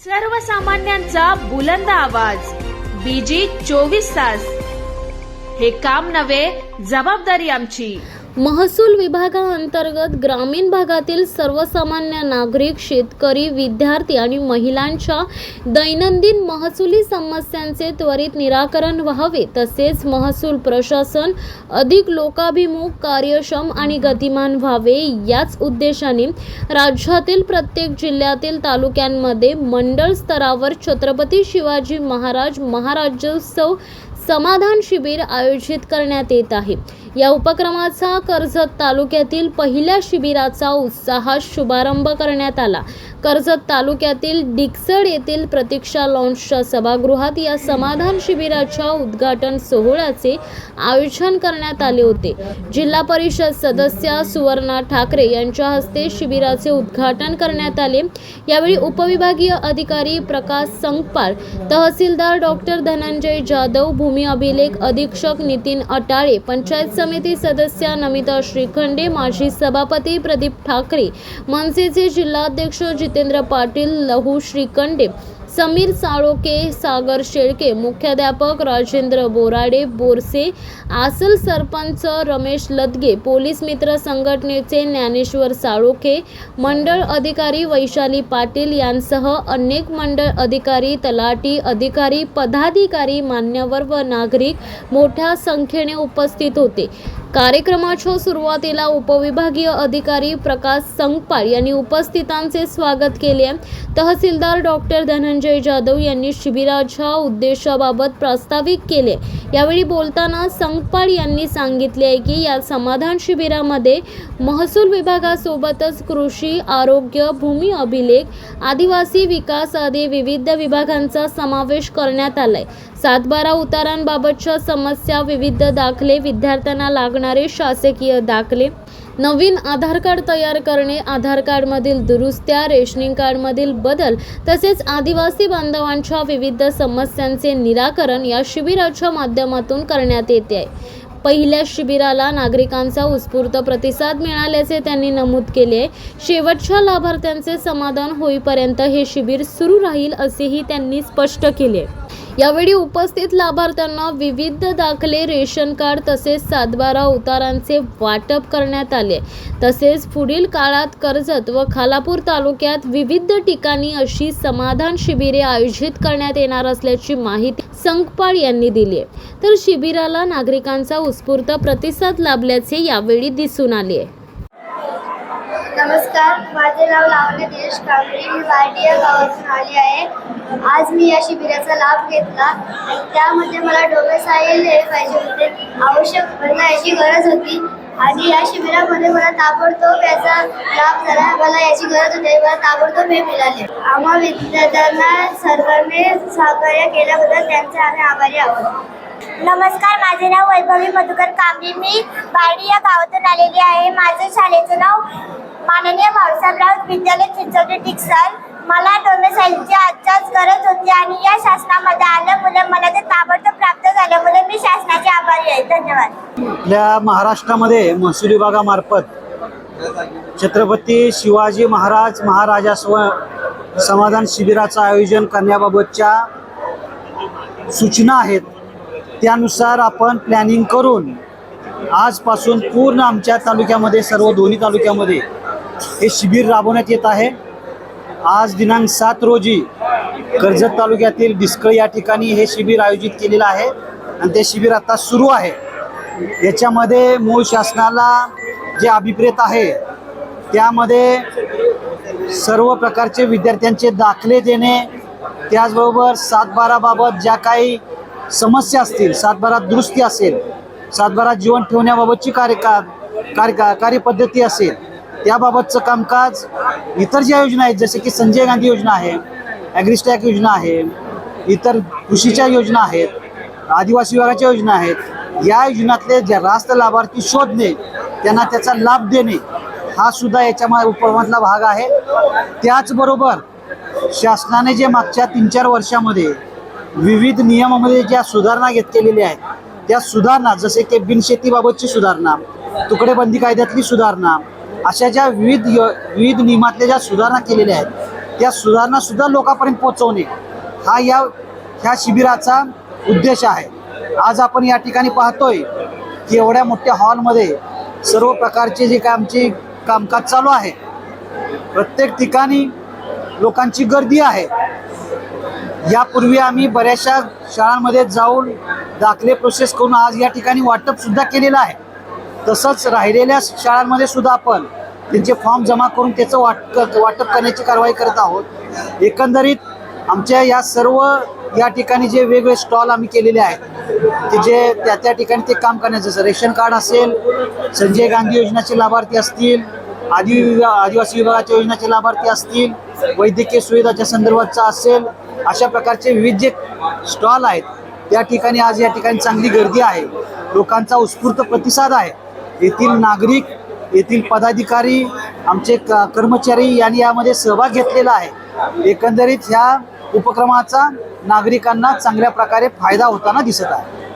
सर्वसामान्यांचा बुलंद आवाज बीजी 24 तास. हे काम नव्हे, जबाबदारी आमची. महसूल विभागाअंतर्गत ग्रामीण भागातील सर्वसामान्य नागरिक, शेतकरी, विद्यार्थी आणि महिलांच्या दैनंदिन महसुली समस्यांचे त्वरित निराकरण व्हावे, तसेच महसूल प्रशासन अधिक लोकाभिमुख, कार्यक्षम आणि गतिमान व्हावे, याच उद्देशाने राज्यातील प्रत्येक जिल्ह्यातील तालुक्यांमध्ये मंडळ स्तरावर छत्रपती शिवाजी महाराज महाराज्योत्सव समाधान शिबिर आयोजित करण्यात येत आहे. या उपक्रमाचा कर्जत तालुक्यातील पहिल्या शिबिराचा उत्साहात शुभारंभ करण्यात आला. कर्जत तालुक्यातील डिकसड येथील प्रतीक्षा लॉन्सच्या सभागृहात या समाधान शिबिराच्या उद्घाटन सोहळ्याचे आयोजन करण्यात आले होते. जिल्हा परिषद सदस्या सुवर्णा ठाकरे यांच्या हस्ते शिबिराचे उद्घाटन करण्यात आले. यावेळी उपविभागीय अधिकारी प्रकाश संगपाळ, तहसीलदार डॉक्टर धनंजय जाधव, भूमी अभिलेख अधीक्षक नितीन अटाळे, पंचायत समिती सदस्या नमिता श्रीखंडे, माजी सभापती प्रदीप ठाकरे, मनसेचे जिल्हाध्यक्ष जितेंद्र पाटील, लहू श्रीखंडे, समीर साळोके, सागर शेळके, मुख्याध्यापक राजेंद्र बोराडे बोरसे, आसल सरपंच रमेश लदगे, पोलीस मित्र संघटनेचे ज्ञानेश्वर साळोखे, मंडळ अधिकारी वैशाली पाटील यांसह अनेक मंडळ अधिकारी, तलाठी अधिकारी, पदाधिकारी, मान्यवर व नागरिक मोठ्या संख्येने उपस्थित होते. कार्यक्रमाच्या सुरुवातीला उपविभागीय अधिकारी प्रकाश संगपाळ यांनी उपस्थितांचे स्वागत केले. तहसीलदार डॉक्टर धनंजय जाधव यांनी शिबिराच्या उद्देशाबाबत प्रास्ताविक केले. यावेळी बोलताना संगपाळ यांनी सांगितले की या समाधान शिबिरामध्ये महसूल विभागासोबतच कृषी, आरोग्य, भूमी अभिलेख, आदिवासी विकास आदी विविध विभागांचा समावेश करण्यात आलाय. 7/12 उतारांबाबतच्या समस्या, विविध दाखले, विद्यार्थ्यांना लागणारे शासकीय दाखले, नवीन आधार कार्ड तयार करणे, आधार कार्डमधील दुरुस्त्या, रेशनिंग कार्डमधील बदल तसेच आदिवासी बांधवांच्या विविध समस्यांचे निराकरण या शिबिराच्या माध्यमातून करण्यात येते आहे. पहिल्या शिबिराला नागरिकांचा उत्स्फूर्त प्रतिसाद मिळाल्याचे त्यांनी नमूद केले. शेवटच्या लाभार्थ्यांचे समाधान होईपर्यंत हे शिबिर सुरू राहील असेही त्यांनी स्पष्ट केले. यावेळी उपस्थित लाभार्थ्यांना विविध दाखले, रेशन कार्ड तसेच 7/12 उतारांचे वाटप करण्यात आले. तसेच पुढील काळात कर्जत व खालापूर तालुक्यात विविध ठिकाणी अशी समाधान शिबिरे आयोजित करण्यात येणार असल्याची माहिती संगपाळ यांनी दिली. तर शिबिराला नागरिकांचा उत्स्फूर्त प्रतिसाद लाभल्याचे यावेळी दिसून आले. नमस्कार, माझे नाव लावण्य दिनेश कांबळे, मी वारडी या गावातून आली आहे. आज मी या शिबिराचा लाभ घेतला आणि त्यामध्ये मला डोमेसाईल हे पाहिजे होते, आवश्यक मला याची गरज होती आणि या शिबिरामध्ये मला ताबडतोब याचा लाभ झाला. मला याची गरज होती, मला ताबडतोब हे मिळाले. आम्हा विद्यार्थ्यांना सरकारने सहकार्य केल्याबद्दल त्यांचे आम्ही आभारी आहोत. नमस्कार, माझे नाव वैभवी मधुकर कांबळे, मी वारडी या गावातून आलेली आहे. माझं शाळेचं नाव माननीय भाऊसाहेबराव विद्यालय चिंचवली टिकसाल. मला डोमेसाईलची आजच्याच गरज होती आणि या शासनामध्ये आल्यामुळे मला ते ताबडतोब प्राप्त झाल्यामुळे मी शासनाचे आभारी आहे. धन्यवाद. आपल्या महाराष्ट्रामध्ये महसूल विभागामार्फत छत्रपती शिवाजी महाराज महाराजस्व समाधान शिबिराचं आयोजन करण्याबाबतच्या सूचना आहेत. त्यानुसार आपण प्लॅनिंग करून आजपासून पूर्ण आमच्या तालुक्यामध्ये, सर्व दोन्ही तालुक्यामध्ये हे शिबिर राबवण्यात येत आहे. आज दिनांक 7 रोजी कर्जत तालुक्यातील डिस्कळ या ठिकाणी हे शिबिर आयोजित केलेलं आहे आणि ते शिबिर आता सुरू आहे. याच्यामध्ये मूळ शासनाला जे अभिप्रेत आहे त्यामध्ये सर्व प्रकारचे विद्यार्थ्यांचे दाखले देणे, त्याचबरोबर 7/12 बाबत ज्या काही समस्या असतील, 7/12 दुरुस्ती असेल, 7/12 जीवन ठेवण्याबाबतची कार्यपद्धती असेल, त्याबाबतचं कामकाज, इतर ज्या योजना आहेत जसे की संजय गांधी योजना आहे, ॲग्रिस्टॅक योजना आहे, इतर कृषीच्या योजना आहेत, आदिवासी विभागाच्या योजना आहेत, या योजनातले ज्या रास्त लाभार्थी शोधणे, त्यांना त्याचा लाभ देणे हा सुद्धा याच्यामध्ये उपक्रमातला भाग आहे. त्याचबरोबर शासनाने जे मागच्या 3-4 वर्षामध्ये विविध नियमामध्ये ज्या सुधारणा केलेल्या आहेत, त्या सुधारणा जसे की बिनशेतीबाबतची सुधारणा, तुकडेबंदी कायद्यातली सुधारणा, अशा ज्या विविध नियमातल्या ज्या सुधारणा केलेल्या आहेत त्या सुधारणा सुद्धा लोकांपर्यंत पोहोचवणे हा ह्या शिबिराचा उद्देश आहे. आज आपण या ठिकाणी पाहतोय की एवढ्या मोठ्या हॉलमध्ये सर्व प्रकारचे जे काय आमचे कामकाज चालू आहे, प्रत्येक ठिकाणी लोकांची गर्दी आहे. यापूर्वी आम्ही बऱ्याचशा शाळांमध्ये जाऊन दाखले प्रोसेस करून आज या ठिकाणी वाटप सुद्धा केलेलं आहे. तसंच राहिलेल्या शाळांमध्ये सुद्धा आपण त्यांचे फॉर्म जमा करून त्याचं वाटप करण्याची कारवाई करत आहोत. एकंदरीत आमच्या या सर्व या ठिकाणी जे वेगवेगळे स्टॉल आम्ही केलेले आहेत ते जे त्या ठिकाणी ते काम करण्याचं, जसं रेशन कार्ड असेल, संजय गांधी योजनेचे लाभार्थी असतील, आदिवासी विभागाच्या योजनेचे लाभार्थी असतील, वैद्यकीय सुविधाच्या संदर्भाचा असेल, अशा प्रकारचे विविध जे स्टॉल आहेत त्या ठिकाणी आज या ठिकाणी चांगली गर्दी आहे. लोकांचा उत्स्फूर्त प्रतिसाद आहे. येथील नागरिक, येथील पदाधिकारी, आमचे कर्मचारी यांनी यामध्ये सहभाग घेतलेला आहे. एकंदरीत ह्या उपक्रमाचा नागरिकांना चांगल्या प्रकारे फायदा होताना दिसत आहे.